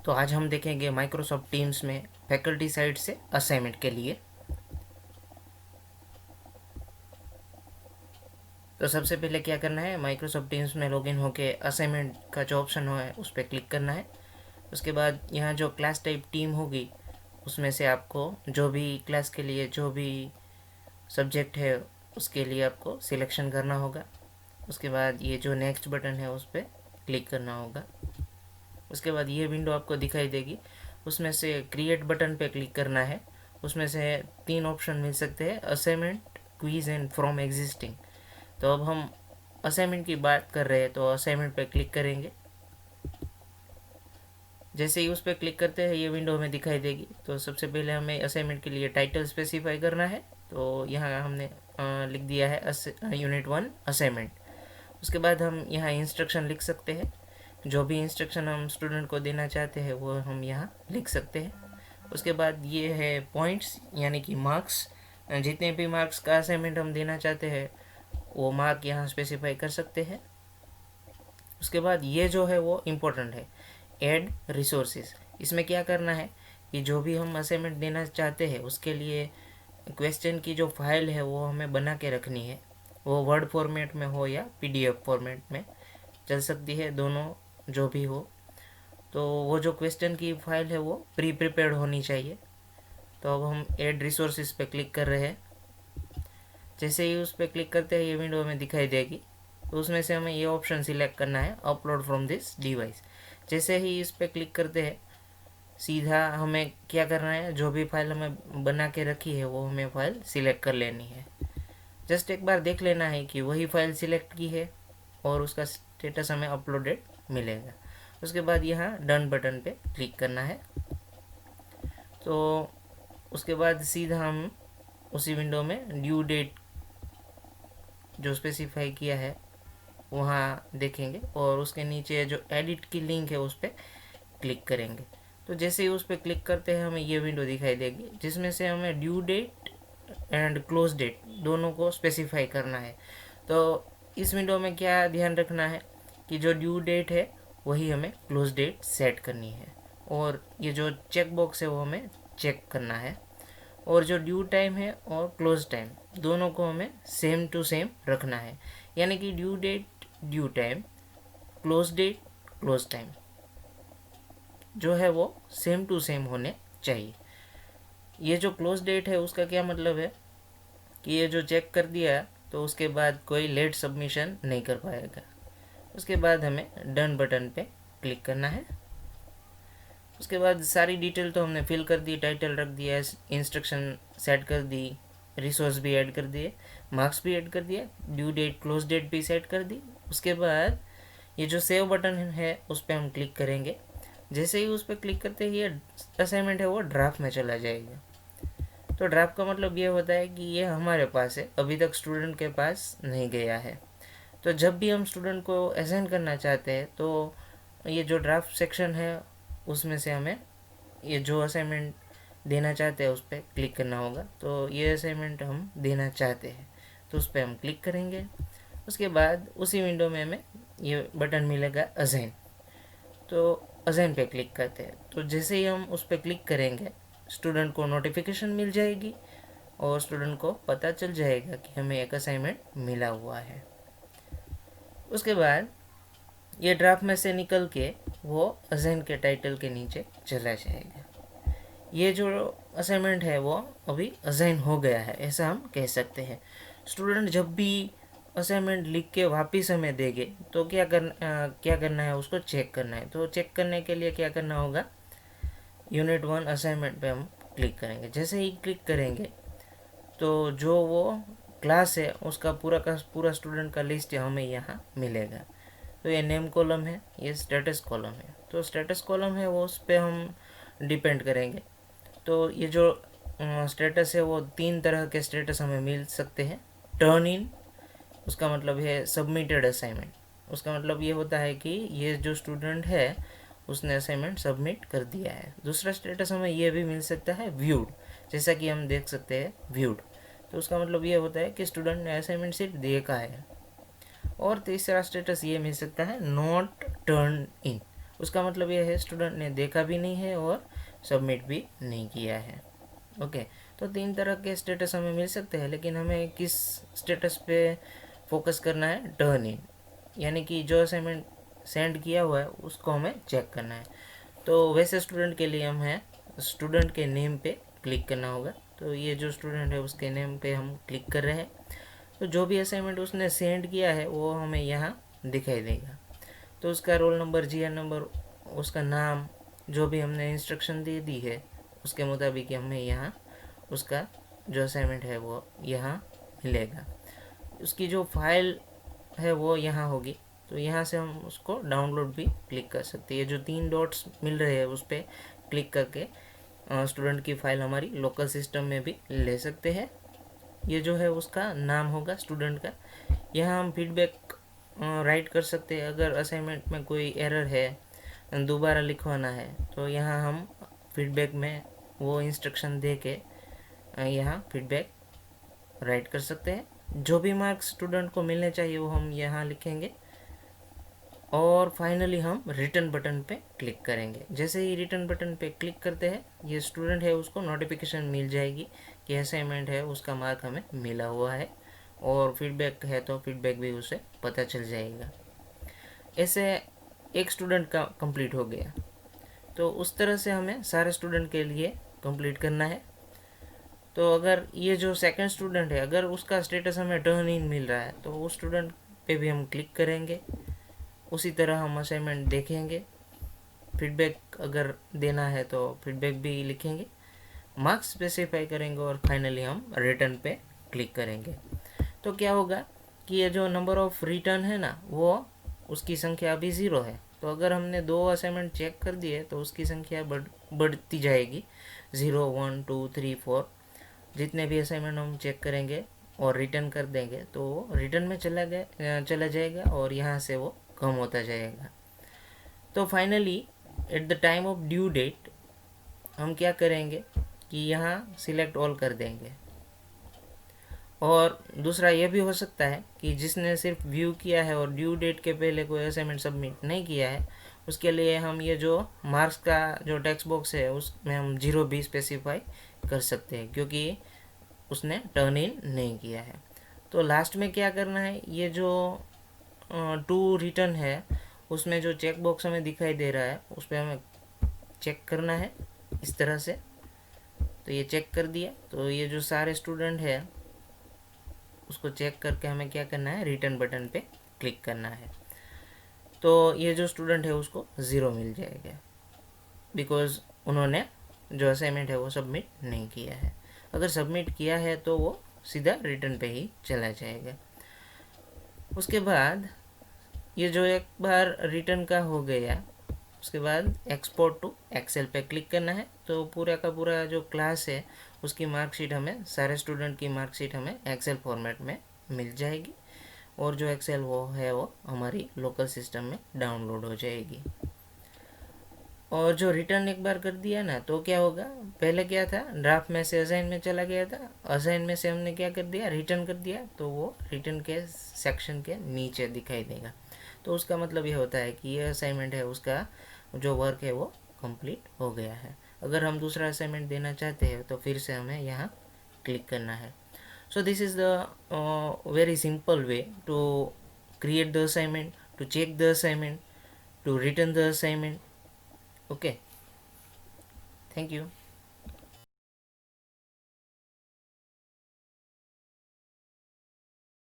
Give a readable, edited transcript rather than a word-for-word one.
तो आज हम देखेंगे माइक्रोसॉफ्ट टीम्स में फैकल्टी साइड से असाइनमेंट के लिए। तो सबसे पहले क्या करना है, माइक्रोसॉफ्ट टीम्स में लॉगिन होकर असाइनमेंट का जो ऑप्शन है उस पर क्लिक करना है। उसके बाद यहाँ जो क्लास टाइप टीम होगी उसमें से आपको जो भी क्लास के लिए जो भी सब्जेक्ट है उसके लिए आपको सिलेक्शन करना होगा। उसके बाद ये जो नेक्स्ट बटन है उस पर क्लिक करना होगा। उसके बाद ये विंडो आपको दिखाई देगी, उसमें से क्रिएट बटन पे क्लिक करना है। उसमें से 3 ऑप्शन मिल सकते हैं, assignment, quiz and from existing. तो अब हम असाइनमेंट की बात कर रहे हैं तो असाइनमेंट पे क्लिक करेंगे। जैसे ही उस पर क्लिक करते हैं ये विंडो हमें दिखाई देगी। तो सबसे पहले हमें असाइनमेंट के लिए टाइटल स्पेसिफाई करना है। तो यहाँ हमने लिख दिया है यूनिट 1 असाइनमेंट। उसके बाद हम यहाँ इंस्ट्रक्शन लिख सकते हैं, जो भी इंस्ट्रक्शन हम स्टूडेंट को देना चाहते हैं वो हम यहाँ लिख सकते हैं। उसके बाद ये है पॉइंट्स यानी कि मार्क्स, जितने भी मार्क्स का असाइनमेंट हम देना चाहते हैं वो मार्क यहाँ स्पेसिफाई कर सकते हैं। उसके बाद ये जो है वो इम्पोर्टेंट है, ऐड रिसोर्सेज। इसमें क्या करना है कि जो भी हम असाइनमेंट देना चाहते हैं उसके लिए क्वेश्चन की जो फाइल है वो हमें बना के रखनी है। वो वर्ड फॉर्मेट में हो या पीडीएफ फॉर्मेट में चल सकती है, दोनों जो भी हो। तो वो जो क्वेश्चन की फाइल है वो प्री प्रिपेयर्ड होनी चाहिए। तो अब हम ऐड रिसोर्सेज पे क्लिक कर रहे हैं। जैसे ही उस पर क्लिक करते हैं ये विंडो हमें दिखाई देगी। तो उसमें से हमें ये ऑप्शन सिलेक्ट करना है, अपलोड फ्रॉम दिस डिवाइस। जैसे ही इस पर क्लिक करते हैं सीधा हमें क्या करना है, जो भी फाइल हमें बना के रखी है वो हमें फाइल सिलेक्ट कर लेनी है। जस्ट एक बार देख लेना है कि वही फाइल सिलेक्ट की है और उसका स्टेटस हमें अपलोडेड मिलेगा। उसके बाद यहाँ डन बटन पे क्लिक करना है। तो उसके बाद सीधा हम उसी विंडो में ड्यू डेट जो स्पेसिफाई किया है वहाँ देखेंगे और उसके नीचे जो एडिट की लिंक है उस पर क्लिक करेंगे। तो जैसे ही उस पर क्लिक करते हैं हमें ये विंडो दिखाई देगी, जिसमें से हमें due date and close date दोनों को स्पेसिफाई करना है। तो इस विंडो में क्या ध्यान रखना है कि जो ड्यू डेट है वही हमें क्लोज डेट सेट करनी है, और ये जो चेक बॉक्स है वो हमें चेक करना है। और जो ड्यू टाइम है और क्लोज टाइम दोनों को हमें सेम टू सेम रखना है, यानी कि due date due time, close date close time जो है वो सेम टू सेम होने चाहिए। ये जो क्लोज डेट है उसका क्या मतलब है कि ये जो चेक कर दिया तो उसके बाद कोई लेट सबमिशन नहीं कर पाएगा। उसके बाद हमें डन बटन पे क्लिक करना है। उसके बाद सारी डिटेल तो हमने फिल कर दी, टाइटल रख दिया, इंस्ट्रक्शन सेट कर दी, रिसोर्स भी ऐड कर दिए, मार्क्स भी ऐड कर दिया, ड्यू डेट क्लोज डेट भी सेट कर दी। उसके बाद ये जो सेव बटन है उस पर हम क्लिक करेंगे। जैसे ही उस पर क्लिक करते ही ये असाइनमेंट है वो ड्राफ्ट में चला जाएगा। तो ड्राफ्ट का मतलब ये होता है कि ये हमारे पास है, अभी तक स्टूडेंट के पास नहीं गया है। तो जब भी हम स्टूडेंट को असाइन करना चाहते हैं तो ये जो ड्राफ्ट सेक्शन है उसमें से हमें ये जो असाइनमेंट देना चाहते हैं उस पर क्लिक करना होगा। तो ये असाइनमेंट हम देना चाहते हैं तो उस पर हम क्लिक करेंगे। उसके बाद उसी विंडो में हमें ये बटन मिलेगा असाइन। तो असाइन पे क्लिक करते हैं। तो जैसे ही हम उस पर क्लिक करेंगे स्टूडेंट को नोटिफिकेशन मिल जाएगी और स्टूडेंट को पता चल जाएगा कि हमें एक असाइनमेंट मिला हुआ है। उसके बाद ये ड्राफ्ट में से निकल के वो असाइन के टाइटल के नीचे चला जाएगा। ये जो असाइनमेंट है वो अभी असाइन हो गया है, ऐसा हम कह सकते हैं। स्टूडेंट जब भी असाइनमेंट लिख के वापस हमें देंगे तो क्या करना है, उसको चेक करना है। तो चेक करने के लिए क्या करना होगा, यूनिट 1 असाइनमेंट पे हम क्लिक करेंगे। जैसे ही क्लिक करेंगे तो जो वो क्लास है उसका पूरा का पूरा स्टूडेंट का लिस्ट हमें यहाँ मिलेगा। तो ये नेम कॉलम है, ये स्टेटस कॉलम है। तो स्टेटस कॉलम है वो उस पर हम डिपेंड करेंगे। तो ये जो स्टेटस है वो 3 तरह के स्टेटस हमें मिल सकते हैं। टर्न इन, उसका मतलब है सबमिटेड असाइनमेंट। उसका मतलब ये होता है कि ये जो स्टूडेंट है उसने असाइनमेंट सबमिट कर दिया है। दूसरा स्टेटस हमें ये भी मिल सकता है व्यूड, जैसा कि हम देख सकते हैं व्यूड। तो उसका मतलब ये होता है कि स्टूडेंट ने असाइनमेंट सिर्फ देखा है। और तीसरा स्टेटस ये मिल सकता है नॉट टर्न इन, उसका मतलब ये है स्टूडेंट ने देखा भी नहीं है और सबमिट भी नहीं किया है। ओके, तो 3 तरह के स्टेटस हमें मिल सकते हैं, लेकिन हमें किस स्टेटस पे फोकस करना है? टर्न इन, यानी कि जो असाइनमेंट सेंड किया हुआ है उसको हमें चेक करना है। तो वैसे स्टूडेंट के लिए हमें स्टूडेंट के नेम पे क्लिक करना होगा। तो ये जो स्टूडेंट है उसके नेम पे हम क्लिक कर रहे हैं। तो जो भी असाइनमेंट उसने सेंड किया है वो हमें यहाँ दिखाई देगा। तो उसका रोल नंबर, जीआर नंबर, उसका नाम, जो भी हमने इंस्ट्रक्शन दे दी है उसके मुताबिक हमें यहाँ उसका जो असाइनमेंट है वो यहाँ मिलेगा। उसकी जो फाइल है वो यहाँ होगी, तो यहाँ से हम उसको डाउनलोड भी क्लिक कर सकते हैं। ये जो 3 डॉट्स मिल रहे हैं उस पर क्लिक करके स्टूडेंट की फ़ाइल हमारी लोकल सिस्टम में भी ले सकते हैं। ये जो है उसका नाम होगा स्टूडेंट का। यहाँ हम फीडबैक राइट कर सकते हैं। अगर असाइनमेंट में कोई एरर है, दोबारा लिखवाना है, तो यहाँ हम फीडबैक में वो इंस्ट्रक्शन दे के यहाँ फीडबैक राइट कर सकते हैं। जो भी मार्क्स स्टूडेंट को मिलने चाहिए वो हम यहाँ लिखेंगे और फाइनली हम रिटर्न बटन पे क्लिक करेंगे। जैसे ही रिटर्न बटन पे क्लिक करते हैं, ये स्टूडेंट है उसको नोटिफिकेशन मिल जाएगी कि असाइनमेंट है उसका मार्क हमें मिला हुआ है, और फीडबैक है तो फीडबैक भी उसे पता चल जाएगा। ऐसे एक स्टूडेंट का कंप्लीट हो गया। तो उस तरह से हमें सारे स्टूडेंट के लिए कंप्लीट करना है। तो अगर ये जो सेकंड स्टूडेंट है, अगर उसका स्टेटस हमें टर्न इन मिल रहा है तो उस स्टूडेंट पे भी हम क्लिक करेंगे। उसी तरह हम असाइनमेंट देखेंगे, फीडबैक अगर देना है तो फीडबैक भी लिखेंगे, मार्क्स स्पेसिफाई करेंगे और फाइनली हम रिटर्न पे क्लिक करेंगे। तो क्या होगा कि ये जो नंबर ऑफ रिटर्न है ना, वो उसकी संख्या अभी 0 है। तो अगर हमने 2 असाइनमेंट चेक कर दिए तो उसकी संख्या बढ़ती जाएगी, 0, 1, 2, 3, 4। जितने भी असाइनमेंट हम चेक करेंगे और रिटर्न कर देंगे तो वो रिटर्न में चला जाएगा और यहाँ से वो कम होता जाएगा। तो finally at the time of due date हम क्या करेंगे कि यहाँ सिलेक्ट ऑल कर देंगे। और दूसरा ये भी हो सकता है कि जिसने सिर्फ व्यू किया है और ड्यू डेट के पहले कोई असाइनमेंट सबमिट नहीं किया है, उसके लिए हम ये जो मार्क्स का जो टेक्स्ट बॉक्स है उसमें हम 0 भी स्पेसिफाई कर सकते हैं, क्योंकि उसने टर्न इन नहीं किया है। तो लास्ट में क्या करना है, ये जो टू रिटर्न है उसमें जो चेक बॉक्स हमें दिखाई दे रहा है उस पर हमें चेक करना है इस तरह से। तो ये चेक कर दिया, तो ये जो सारे स्टूडेंट है उसको चेक करके हमें क्या करना है, रिटर्न बटन पे क्लिक करना है। तो ये जो स्टूडेंट है उसको 0 मिल जाएगा, बिकॉज उन्होंने जो असाइनमेंट है वो सबमिट नहीं किया है। अगर सबमिट किया है तो वो सीधा रिटर्न पे ही चला जाएगा। उसके बाद ये जो एक बार रिटर्न का हो गया, उसके बाद एक्सपोर्ट टू एक्सेल पे क्लिक करना है। तो पूरा का पूरा जो क्लास है उसकी मार्कशीट हमें, सारे स्टूडेंट की मार्कशीट हमें एक्सेल फॉर्मेट में मिल जाएगी, और जो एक्सेल वो है वो हमारी लोकल सिस्टम में डाउनलोड हो जाएगी। और जो रिटर्न एक बार कर दिया ना तो क्या होगा, पहले क्या था, ड्राफ्ट में से असाइन में चला गया था, असाइन में से हमने क्या कर दिया, रिटर्न कर दिया, तो वो रिटर्न के सेक्शन के नीचे दिखाई देगा। तो उसका मतलब ये होता है कि ये असाइनमेंट है उसका जो वर्क है वो कंप्लीट हो गया है। अगर हम दूसरा असाइनमेंट देना चाहते हैं तो फिर से हमें यहाँ क्लिक करना है। So this is the very simple way to create the assignment, to check the assignment, to return the assignment. Okay, thank you.